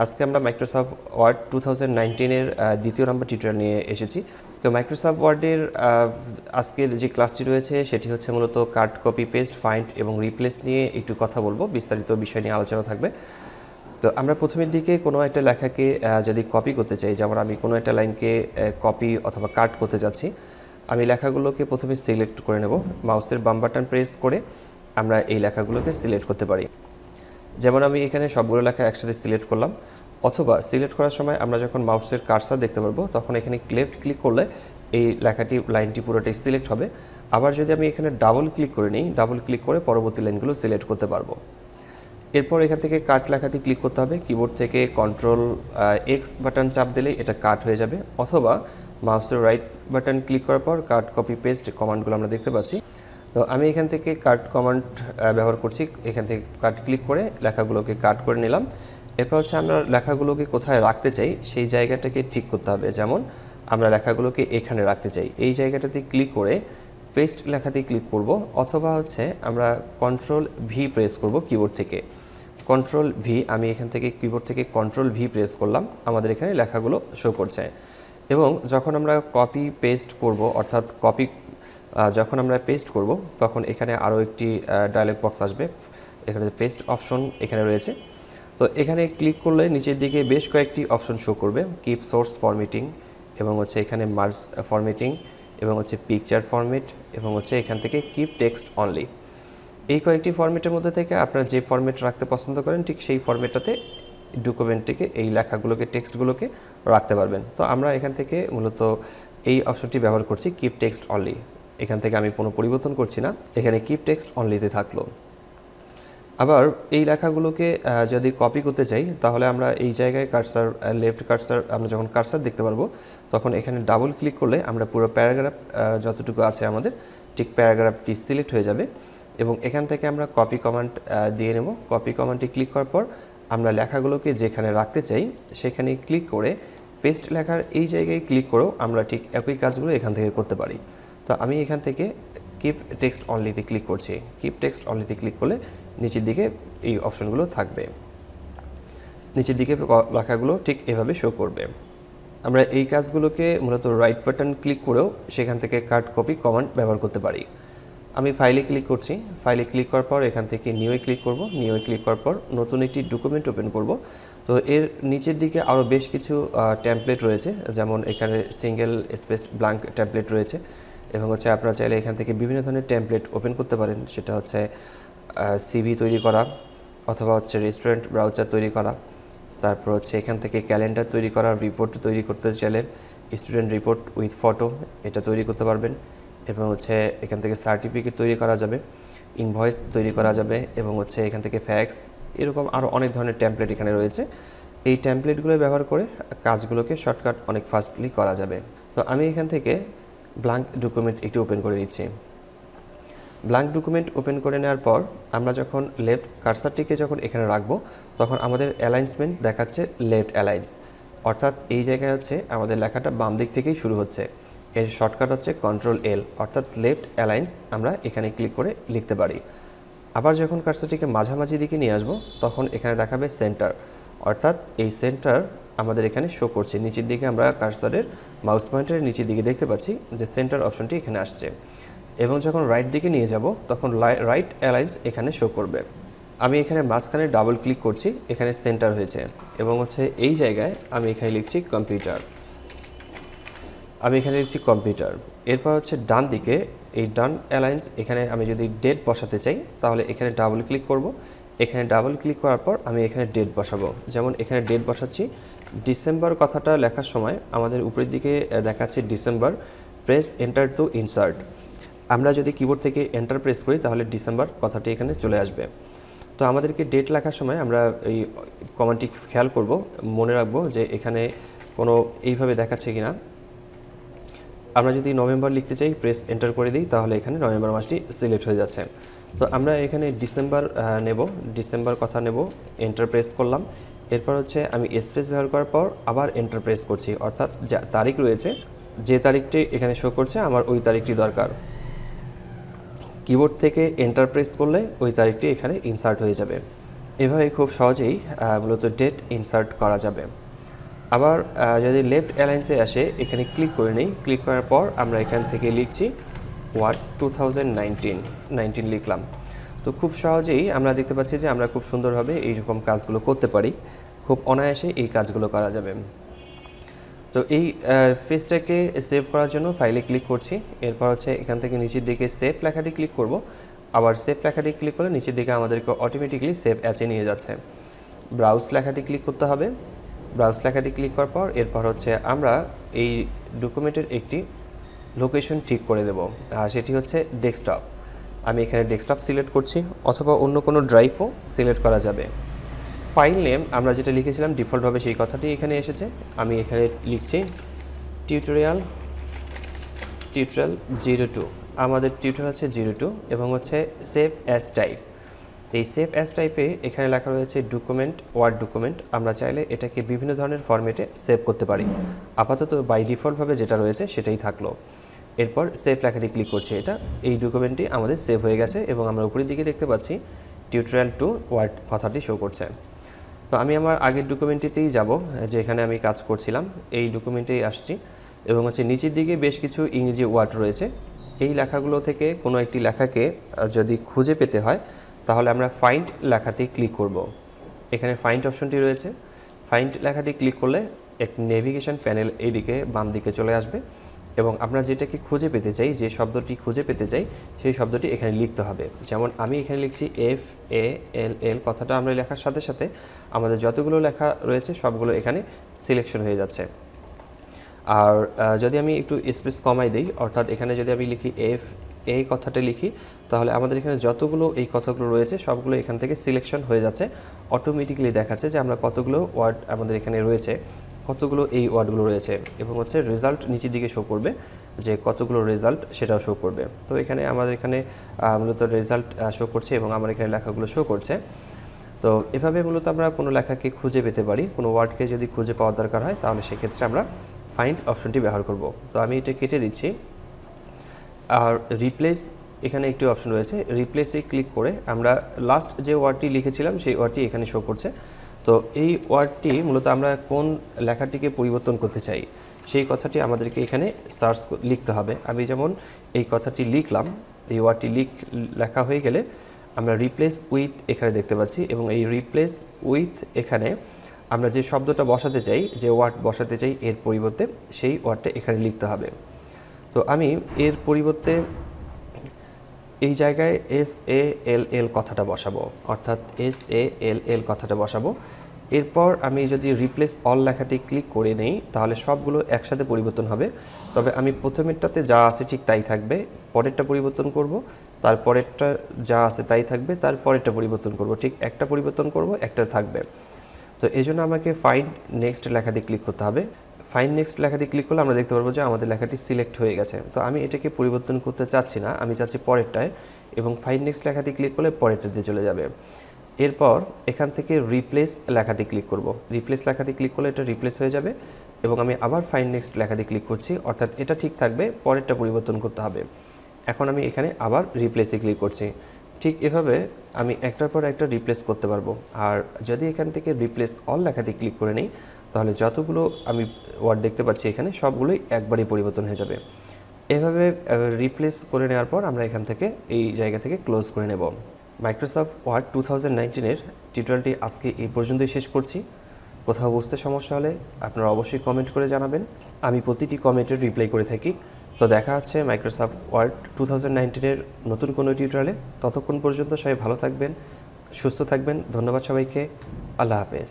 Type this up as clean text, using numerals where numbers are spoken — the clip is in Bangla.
আজকে আমরা মাইক্রোসফট ওয়ার্ড 2019 এর দ্বিতীয় নম্বর টিউটোরিয়াল নিয়ে এসেছি। তো মাইক্রোসফট ওয়ার্ডের আজকের যে ক্লাসটি রয়েছে সেটি হচ্ছে মূলত কাট, কপি, পেস্ট, ফাইন্ড এবং রিপ্লেস নিয়ে একটু কথা বলবো, বিস্তারিত বিষয় নিয়ে আলোচনা থাকবে। তো আমরা প্রথমের দিকে কোনো একটা লেখাকে যদি কপি করতে চাই, যেমন আমি কোনো একটা লাইনকে কপি অথবা কাট করতে যাচ্ছি, আমি লেখাগুলোকে প্রথমে সিলেক্ট করে নেব। মাউসের বাম বাটন প্রেস করে আমরা এই লেখাগুলোকে সিলেক্ট করতে পারি। যেমন আমি এখানে সবগুলো লেখা একসাথে সিলেক্ট করলাম, অথবা সিলেক্ট করার সময় আমরা যখন মাউসের কার্সার দেখতে পারবো তখন এখানে লেফট ক্লিক করলে এই লেখাটি লাইনটি পুরোটাই সিলেক্ট হবে। আবার যদি আমি এখানে ডাবল ক্লিক করে নিই, ডাবল ক্লিক করে পরবর্তী লাইনগুলো সিলেক্ট করতে পারবো। এরপর এখান থেকে কাট লেখাতে ক্লিক করতে হবে। কিবোর্ড থেকে কন্ট্রোল এক্স বাটন চাপ দিলেই এটা কাট হয়ে যাবে, অথবা মাউসের রাইট বাটন ক্লিক করার পর কাট, কপি, পেস্ট কমান্ডগুলো আমরা দেখতে পাচ্ছি। তো আমি এখান থেকে কাট কমান্ড ব্যবহার করছি। এখান থেকে কাট ক্লিক করে লেখাগুলোকে কাট করে নিলাম। এরপর হচ্ছে আমরা লেখাগুলোকে কোথায় রাখতে চাই সেই জায়গাটাকে ঠিক করতে হবে। যেমন আমরা লেখাগুলোকে এখানে রাখতে চাই, এই জায়গাটাতে ক্লিক করে পেস্ট লেখাতে ক্লিক করব, অথবা হচ্ছে আমরা কন্ট্রোল ভি প্রেস করব কিবোর্ড থেকে। কন্ট্রোল ভি, আমি এখান থেকে কিবোর্ড থেকে কন্ট্রোল ভি প্রেস করলাম, আমাদের এখানে লেখাগুলো শো করছে। এবং যখন আমরা কপি পেস্ট করব, অর্থাৎ যখন আমরা পেস্ট করব তখন এখানে আরও একটি ডায়লগ বক্স আসবে। এখানে পেস্ট অপশন এখানে রয়েছে। তো এখানে ক্লিক করলে নিচের দিকে বেশ কয়েকটি অপশন শো করবে, কিপ সোর্স ফরম্যাটিং, এবং হচ্ছে এখানে মার্জ ফরম্যাটিং, এবং হচ্ছে পিকচার ফরম্যাট, এবং হচ্ছে এখান থেকে কিপ টেক্সট অনলি। এই কয়েকটি ফরম্যাটের মধ্যে থেকে আপনারা যে ফরম্যাট রাখতে পছন্দ করেন ঠিক সেই ফরম্যাটটাতে ডকুমেন্টটিকে, এই লেখাগুলোকে, টেক্সটগুলোকে রাখতে পারবেন। তো আমরা এখান থেকে মূলত এই অপশনটি ব্যবহার করছি, কিপ টেক্সট অনলি। এখান থেকে আমি কোনো পরিবর্তন করছি না, এখানে কিপ টেক্সট অনলিতে থাকলো। আবার এই লেখাগুলোকে যদি কপি করতে চাই তাহলে আমরা এই জায়গায় কার্সার, লেফট কার্সার, আমরা যখন কার্সার দেখতে পারবো তখন এখানে ডাবল ক্লিক করলে আমরা পুরো প্যারাগ্রাফ যতটুকু আছে আমাদের ঠিক প্যারাগ্রাফটি সিলেক্ট হয়ে যাবে। এবং এখান থেকে আমরা কপি কমান্ড দিয়ে নেব। কপি কমান্ডটি ক্লিক করার পর আমরা লেখাগুলোকে যেখানে রাখতে চাই সেখানে ক্লিক করে পেস্ট লেখার এই জায়গায় ক্লিক করেও আমরা ঠিক একই কাজগুলো এখান থেকে করতে পারি। তো আমি এখান থেকে কিপ টেক্সট অনলিতে ক্লিক করছি। কিপ টেক্সট অনলিতে ক্লিক করলে নিচের দিকে এই অপশনগুলো থাকবে, নিচের দিকে লেখাগুলো ঠিক এভাবে শো করবে। আমরা এই কাজগুলোকে মূলত রাইট বাটন ক্লিক করেও সেখান থেকে কাট, কপি কমান্ড ব্যবহার করতে পারি। আমি ফাইলে ক্লিক করছি। ফাইলে ক্লিক করার পর এখান থেকে নিউয়ে ক্লিক করব। নিউয়ে ক্লিক করার পর নতুন একটি ডকুমেন্ট ওপেন করব। তো এর নিচের দিকে আরও বেশ কিছু টেমপ্লেট রয়েছে, যেমন এখানে সিঙ্গেল স্পেস ব্ল্যাঙ্ক টেমপ্লেট রয়েছে, এবং হচ্ছে আপনারা চাইলে এখান থেকে বিভিন্ন ধরনের টেমপ্লেট ওপেন করতে পারেন। সেটা হচ্ছে সিভি তৈরি করা, অথবা হচ্ছে রেস্টুরেন্ট ব্রাউজার তৈরি করা, তারপর হচ্ছে এখান থেকে ক্যালেন্ডার তৈরি করা, রিপোর্ট তৈরি করতে চাইলে স্টুডেন্ট রিপোর্ট উইথ ফটো এটা তৈরি করতে পারবেন, এবং হচ্ছে এখান থেকে সার্টিফিকেট তৈরি করা যাবে, ইনভয়েস তৈরি করা যাবে, এবং হচ্ছে এখান থেকে ফ্যাক্স, এরকম আরও অনেক ধরনের টেমপ্লেট এখানে রয়েছে। এই টেমপ্লেটগুলো ব্যবহার করে কাজগুলোকে শর্টকাট অনেক ফাস্টলি করা যাবে। তো আমি এখান থেকে ব্ল্যাঙ্ক ডকুমেন্ট একটু ওপেন করে নিচ্ছি। ব্ল্যাঙ্ক ডকুমেন্ট ওপেন করে নেওয়ার পর আমরা যখন লেফট কার্সারটিকে যখন এখানে রাখবো তখন আমাদের অ্যালাইনসমেন্ট দেখাচ্ছে লেফট অ্যালাইন্স, অর্থাৎ এই জায়গায় হচ্ছে আমাদের লেখাটা বাম দিক থেকেই শুরু হচ্ছে। এর শর্টকাট হচ্ছে কন্ট্রোল এল, অর্থাৎ লেফট অ্যালাইন্স আমরা এখানে ক্লিক করে লিখতে পারি। আবার যখন কার্সারটিকে মাঝামাঝি দিকে নিয়ে আসবো তখন এখানে দেখাবে সেন্টার, অর্থাৎ এই সেন্টার আমাদের এখানে শো করছে। নিচের দিকে আমরা কার্সারের মাউস পয়েন্টারের নিচের দিকে দেখতে পাচ্ছি যে সেন্টার অপশনটি এখানে আসছে, এবং যখন রাইট দিকে নিয়ে যাব তখন রাইট অ্যালাইন্স এখানে শো করবে। আমি এখানে মাঝখানে ডাবল ক্লিক করছি, এখানে সেন্টার হয়েছে, এবং হচ্ছে এই জায়গায় আমি এখানে লিখছি কম্পিউটার। আমি এখানে লিখছি কম্পিউটার। এরপর হচ্ছে ডান দিকে এই ডান অ্যালাইন্স, এখানে আমি যদি ডেট বসাতে চাই তাহলে এখানে ডাবল ক্লিক করব। এখানে ডাবল ক্লিক করার পর আমি এখানে ডেট বসাবো। যেমন এখানে ডেট বসাচ্ছি, ডিসেম্বর কথাটা লেখার সময় আমাদের উপরের দিকে দেখাচ্ছে December, press enter to insert. আমরা যদি কিবোর্ড থেকে এন্টার প্রেস করি তাহলে ডিসেম্বর কথাটি এখানে চলে আসবে। তো আমাদেরকে ডেট লেখার সময় আমরা এই কমান্ডটি খেয়াল করব, মনে রাখবো যে এখানে কোনো এইভাবে দেখাচ্ছে কিনা। আমরা যদি নভেম্বর লিখতে চাই, প্রেস এন্টার করে দিই, তাহলে এখানে নভেম্বর মাসটি সিলেক্ট হয়ে যাচ্ছে। তো আমরা এখানে ডিসেম্বর নেব, ডিসেম্বর কথা নেব, এন্টার প্রেস করলাম। এরপর হচ্ছে আমি স্পেস ব্যবহার করার পর আবার এন্টার প্রেস করছি, অর্থাৎ যা তারিখ রয়েছে, যে তারিখটি এখানে শো করছে আমার ওই তারিখটি দরকার। কিবোর্ড থেকে এন্টার প্রেস করলে ওই তারিখটি এখানে ইনসার্ট হয়ে যাবে। এভাবে খুব সহজেই মূলত ডেট ইনসার্ট করা যাবে। আবার যদি লেফট অ্যালাইন্সে আসে এখানে ক্লিক করে নেই, ক্লিক করার পর আমরা এখান থেকে লিখছি ওয়ার্ড 2019 লিখলাম। তো খুব সহজেই আমরা দেখতে পাচ্ছি যে আমরা খুব সুন্দরভাবে এইরকম কাজগুলো করতে পারি, খুব অনায়াসে এই কাজগুলো করা যাবে। তো এই পেজটাকে সেভ করার জন্য ফাইলে ক্লিক করছি, এরপর হচ্ছে এখান থেকে নিচের দিকে সেভ লেখাটি ক্লিক করব। আবার সেভ লেখাটি ক্লিক করলে নিচের দিকে আমাদেরকে অটোমেটিক্যালি সেভ অ্যাচে নিয়ে যাচ্ছে। ব্রাউজ লেখাটি ক্লিক করতে হবে, ব্রাউজ লেখাটি ক্লিক করার পর এরপর হচ্ছে আমরা এই ডকুমেন্টের একটি লোকেশন ঠিক করে দেব, আর সেটি হচ্ছে ডেস্কটপ। আমি এখানে ডেস্কটপ সিলেক্ট করছি, অথবা অন্য কোনো ড্রাইভও সিলেক্ট করা যাবে। ফাইল নেম আমরা যেটা লিখেছিলাম ডিফল্টভাবে সেই কথাটি এখানে এসেছে। আমি এখানে লিখছি টিউটোরিয়াল 02, আমাদের টিউটোরিয়াল হচ্ছে 02 এবং হচ্ছে সেভ অ্যাজ টাইপ। এই সেভ অ্যাজ টাইপে এখানে লেখা রয়েছে ডকুমেন্ট, ওয়ার্ড ডকুমেন্ট। আমরা চাইলে এটাকে বিভিন্ন ধরনের ফরম্যাটে সেভ করতে পারি, আপাতত বাই ডিফল্টভাবে যেটা রয়েছে সেটাই থাকলো। এরপর সেভ লেখাতে ক্লিক করছি, এই ডকুমেন্টটি আমাদের সেভ হয়ে গেছে এবং আমরা উপরের দিকে দেখতে পাচ্ছি টিউটোরিয়াল 2 ওয়ার্ড কথাটি শো করছে। তো আমি আমার আগের ডকুমেন্টটিতেই যাব, যেখানে আমি কাজ করছিলাম এই ডকুমেন্টেই আসছি এবং হচ্ছে নিচের দিকে বেশ কিছু ইংরেজি ওয়ার্ড রয়েছে। এই লেখাগুলো থেকে কোনো একটি লেখাকে যদি খুঁজে পেতে হয় তাহলে আমরা ফাইন্ড লেখাতে ক্লিক করব। এখানে ফাইন্ড অপশনটি রয়েছে, ফাইন্ড লেখাটি ক্লিক করলে একটি নেভিগেশন প্যানেল এইদিকে বাম দিকে চলে আসবে এবং আমরা যেটাকে খুঁজে পেতে চাই, যে শব্দটি খুঁজে পেতে চাই সেই শব্দটি এখানে লিখতে হবে। যেমন আমি এখানে লিখছি FALL, কথাটা আমরা লেখার সাথে সাথে আমাদের যতগুলো লেখা রয়েছে সবগুলো এখানে সিলেকশন হয়ে যাচ্ছে। আর যদি আমি একটু স্পেস কমাই দিই, অর্থাৎ এখানে যদি আমি লিখি এই কথাটা লিখি, তাহলে আমাদের এখানে যতগুলো এই কথাগুলো রয়েছে সবগুলো এখান থেকে সিলেকশন হয়ে যাচ্ছে। অটোমেটিক্যালি দেখাচ্ছে যে আমরা কতগুলো ওয়ার্ড আমাদের এখানে রয়েছে, কতগুলো এই ওয়ার্ডগুলো রয়েছে এবং হচ্ছে রেজাল্ট নিচের দিকে শো করবে যে কতগুলো রেজাল্ট সেটাও শো করবে। তো এখানে আমাদের এখানে মূলত রেজাল্ট শো করছে এবং আমার এখানে লেখাগুলো শো করছে। তো এভাবে মূলত আমরা কোনো লেখাকে খুঁজে পেতে পারি। কোনো ওয়ার্ডকে যদি খুঁজে পাওয়ার দরকার হয় তাহলে সেক্ষেত্রে আমরা ফাইন্ড অপশনটি ব্যবহার করব। তো আমি এটা কেটে দিচ্ছি। আর রিপ্লেস এখানে একটি অপশন রয়েছে, রিপ্লেসে ক্লিক করে আমরা লাস্ট যে ওয়ার্ডটি লিখেছিলাম সেই ওয়ার্ডটি এখানে শো করছে। তো এই ওয়ার্ডটি মূলত আমরা কোন লেখাটিকে পরিবর্তন করতে চাই সেই কথাটি আমাদেরকে এখানে সার্চ লিখতে হবে। আমি যেমন এই কথাটি লিখলাম, এই ওয়ার্ডটি লেখা হয়ে গেলে আমরা রিপ্লেস উইথ এখানে দেখতে পাচ্ছি এবং এই রিপ্লেস উইথ এখানে আমরা যে শব্দটা বসাতে চাই, যে ওয়ার্ড বসাতে চাই এর পরিবর্তে সেই ওয়ার্ডটা এখানে লিখতে হবে। তো আমি এর পরিবর্তে এই জায়গায় SALL কথাটা বসাবো, অর্থাৎ SALL কথাটা বসাবো। এরপর আমি যদি রিপ্লেস অল লেখাটি ক্লিক করে নেই তাহলে সবগুলো একসাথে পরিবর্তন হবে। তবে আমি প্রথমেরটাতে যা আছে ঠিক তাই থাকবে, পরেরটা পরিবর্তন করব, তারপরেরটা যা আছে তাই থাকবে, তারপরেরটা পরিবর্তন করব, ঠিক একটা পরিবর্তন করব, একটা থাকবে। তো এই জন্য আমাকে ফাইন্ড নেক্সট লেখাতে ক্লিক করতে হবে। ফাইন্ড নেক্সট লেখাতে ক্লিক করলে আমরা দেখতে পারবো যে আমাদের লেখাটি সিলেক্ট হয়ে গেছে। তো আমি এটাকে পরিবর্তন করতে চাচ্ছি না, আমি চাচ্ছি পরেরটায়, এবং ফাইন্ড নেক্সট লেখাতে ক্লিক করলে পরেরটাতে চলে যাবে। এরপর এখান থেকে রিপ্লেস লেখাতে ক্লিক করব। রিপ্লেস লেখাতে ক্লিক করলে এটা রিপ্লেস হয়ে যাবে এবং আমি আবার ফাইন্ড নেক্সট লেখাতে ক্লিক করছি, অর্থাৎ এটা ঠিক থাকবে, পরেরটা পরিবর্তন করতে হবে। এখন আমি এখানে আবার রিপ্লেসে ক্লিক করছি। ঠিক এভাবে আমি একটার পর একটা রিপ্লেস করতে পারবো। আর যদি এখান থেকে রিপ্লেস অল লেখাতে ক্লিক করে নিই তাহলে যতগুলো আমি ওয়ার্ড দেখতে পাচ্ছি এখানে সবগুলোই একবারই পরিবর্তন হয়ে যাবে। এভাবে রিপ্লেস করে নেওয়ার পর আমরা এখান থেকে এই জায়গা থেকে ক্লোজ করে নেব। মাইক্রোসফট ওয়ার্ড 2019-এর টিউটোরিয়ালটি আজকে এই পর্যন্তই শেষ করছি। কোথাও বুঝতে সমস্যা হলে আপনারা অবশ্যই কমেন্ট করে জানাবেন, আমি প্রতিটি কমেন্টের রিপ্লাই করে থাকি। তো দেখা হচ্ছে মাইক্রোসফট ওয়ার্ড 2019-এর নতুন কোনো টিউটোরিয়ালে। ততক্ষণ পর্যন্ত সবাই ভালো থাকবেন, সুস্থ থাকবেন। ধন্যবাদ সবাইকে, আল্লাহ হাফেজ।